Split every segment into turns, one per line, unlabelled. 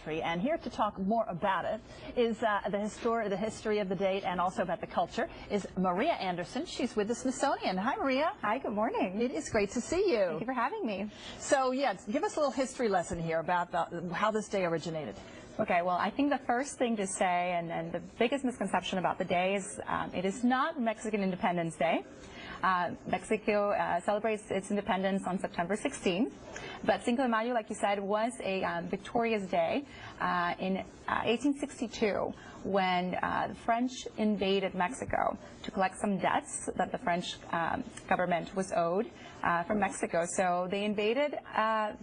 country. And here to talk more about it is the history of the date and also about the culture is Maria Anderson. She's with the Smithsonian. Hi, Maria.
Hi, good morning.
It is great to see you.
Thank you for having me.
So, yeah, give us a little history lesson here about how this day originated.
Okay, well, I think the first thing to say, and the biggest misconception about the day is it is not Mexican Independence Day. Mexico celebrates its independence on September 16th, but Cinco de Mayo, like you said, was a victorious day in 1862 when the French invaded Mexico to collect some debts that the French government was owed from Mexico. So they invaded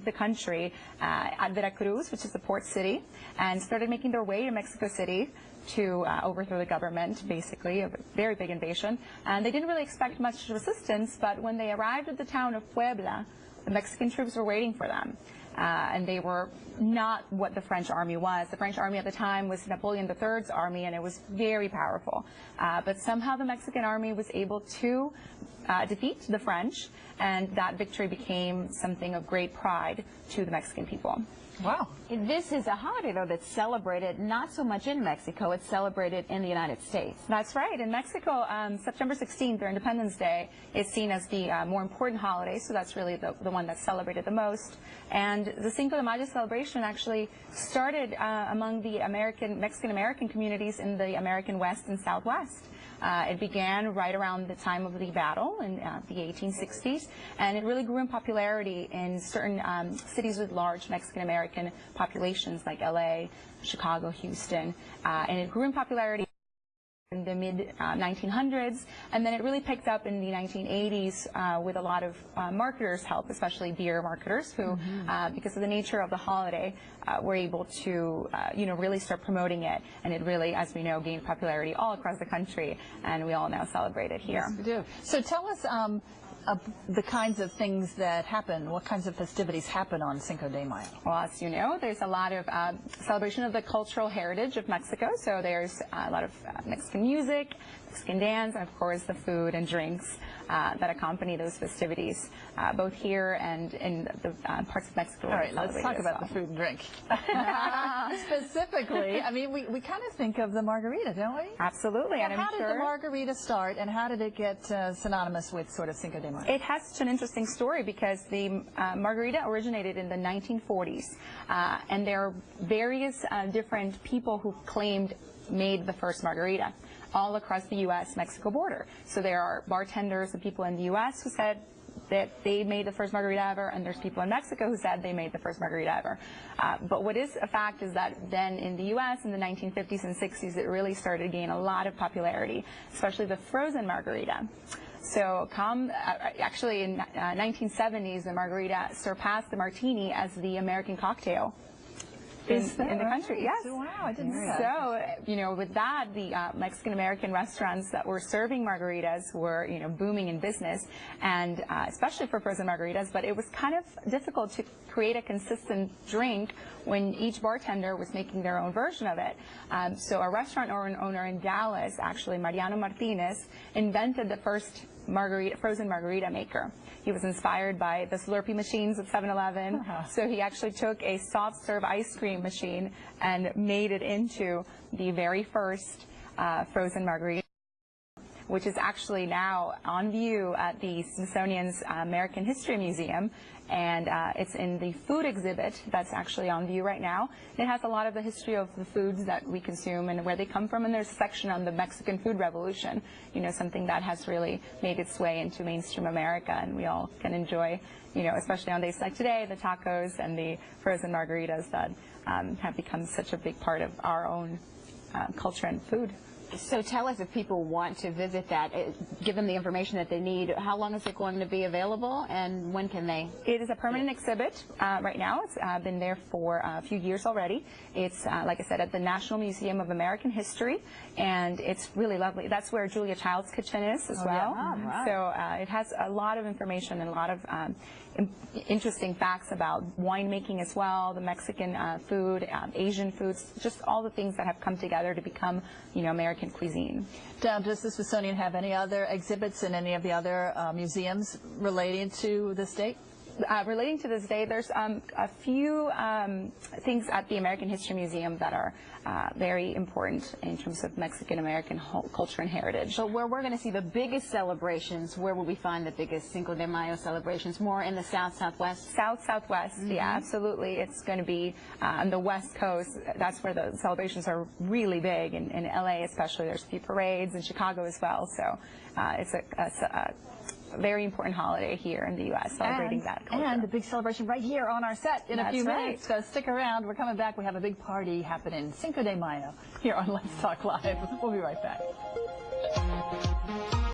the country at Veracruz, which is the port city, and started making their way to Mexico City to overthrow the government, basically, a very big invasion. And they didn't really expect much resistance, but when they arrived at the town of Puebla, the Mexican troops were waiting for them. And they were not what the French army was. The French army at the time was Napoleon III's army, and it was very powerful. But somehow the Mexican army was able to defeat the French, and that victory became something of great pride to the Mexican people.
Wow.
This is a holiday, though, that's celebrated not so much in Mexico. It's celebrated in the United States.
That's right. In Mexico, September 16th, their Independence Day, is seen as the more important holiday, so that's really the one that's celebrated the most. And the Cinco de Mayo celebration actually started among the Mexican-American communities in the American West and Southwest. It began right around the time of the battle in the 1860s, and it really grew in popularity in certain cities with large Mexican-American populations like LA, Chicago, Houston, and it grew in popularity in the mid-1900s, and then it really picked up in the 1980s with a lot of marketers' help, especially beer marketers, who, because of the nature of the holiday, were able to, really start promoting it, and it really, as we know, gained popularity all across the country, and we all now celebrate it here.
Yes, we do. So tell us the kinds of things that happen, what kinds of festivities happen on Cinco de Mayo?
Well, as you know, there's a lot of celebration of the cultural heritage of Mexico. So there's a lot of Mexican music, Mexican dance, and of course the food and drinks that accompany those festivities, both here and in the parts of Mexico.
All right, let's talk about the food and drink. Specifically, I mean, we kind of think of the margarita, don't we?
Absolutely.
Well, how did the margarita start, and how did it get synonymous with sort of Cinco de Mayo?
It has such an interesting story because the margarita originated in the 1940s, and there are various different people who claimed made the first margarita all across the U.S.-Mexico border. So there are bartenders and people in the U.S. who said that they made the first margarita ever, and there's people in Mexico who said they made the first margarita ever. But what is a fact is that then in the U.S. in the 1950s and 60s, it really started to gain a lot of popularity, especially the frozen margarita. So actually in 1970s, the margarita surpassed the martini as the American cocktail in the country. Yes.
Wow, I didn't know that.
So, with that, the Mexican-American restaurants that were serving margaritas were, booming in business, and especially for frozen margaritas, but it was kind of difficult to create a consistent drink when each bartender was making their own version of it. So a restaurant owner in Dallas, actually, Mariano Martinez, invented the first frozen margarita maker. He was inspired by the Slurpee machines at 7-Eleven, so he actually took a soft serve ice cream machine and made it into the very first frozen margarita, which is actually now on view at the Smithsonian's American History Museum, and it's in the food exhibit that's actually on view right now. It has a lot of the history of the foods that we consume and where they come from, and there's a section on the Mexican food revolution, something that has really made its way into mainstream America, and we all can enjoy, especially on days like today, the tacos and the frozen margaritas that have become such a big part of our own culture and food.
So tell us, if people want to visit that, give them the information that they need, how long is it going to be available, and when can they?
It is a permanent exhibit right now. It's been there for a few years already. It's, like I said, at the National Museum of American History, and it's really lovely. That's where Julia Child's kitchen is as well.
Yeah. Oh, right.
So it has a lot of information and a lot of interesting facts about winemaking as well, the Mexican food, Asian foods, just all the things that have come together to become, American cuisine.
Does the Smithsonian have any other exhibits in any of the other museums relating to this date?
Relating to this day, there's a few things at the American History Museum that are very important in terms of Mexican-American culture and heritage.
So where we're going to see the biggest celebrations, where will we find the biggest Cinco de Mayo celebrations? More in the south-southwest?
South-southwest, yeah, absolutely. It's going to be on the West Coast. That's where the celebrations are really big. In LA especially, there's a few parades, in Chicago as well. So it's a very important holiday here in the U.S., celebrating that culture.
And the big celebration right here on our set in a few minutes. So stick around. We're coming back. We have a big party happening Cinco de Mayo here on Let's Talk Live. We'll be right back.